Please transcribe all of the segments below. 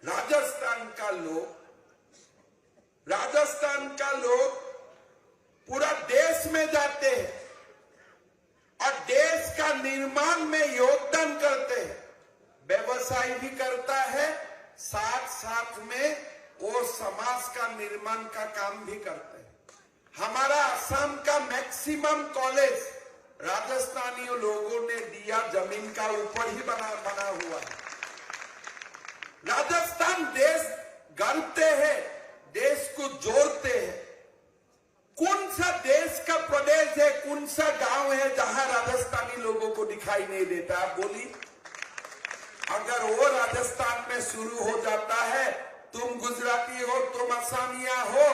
राजस्थान का लोग पूरा देश में जाते हैं और देश का निर्माण में योगदान करते हैं, व्यवसाय भी करता है, साथ साथ में वो समाज का निर्माण का काम भी करते हैं। हमारा असम का मैक्सिमम कॉलेज राजस्थानी लोगों ने दिया जमीन का ऊपर ही बना हुआ है। राजस्थान देश गढ़ते हैं, देश को जोड़ते हैं। कौन सा देश का प्रदेश है, कौन सा गांव है जहां राजस्थानी लोगों को दिखाई नहीं देता? आप बोलिए। अगर वो राजस्थान में शुरू हो जाता है, तुम गुजराती हो, तुम असमिया हो,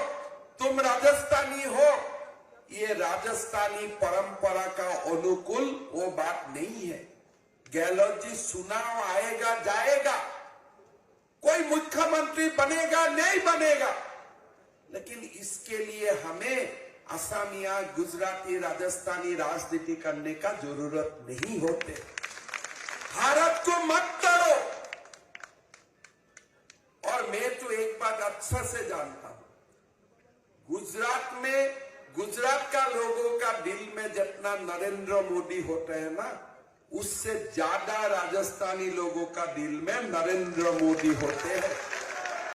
तुम राजस्थानी हो, ये राजस्थानी परंपरा का अनुकूल वो बात नहीं है। गहलोत जी चुनाव आएगा जाएगा, कोई मुख्यमंत्री बनेगा नहीं बनेगा, लेकिन इसके लिए हमें असमिया, गुजराती, राजस्थानी राजनीति करने का जरूरत नहीं होते। भारत को मत तोड़ो। और मैं तो एक बात अच्छा से जानता हूं, गुजरात का लोगों का दिल में जितना नरेंद्र मोदी होते हैं ना, उससे ज्यादा राजस्थानी लोगों का दिल में नरेंद्र मोदी होते हैं।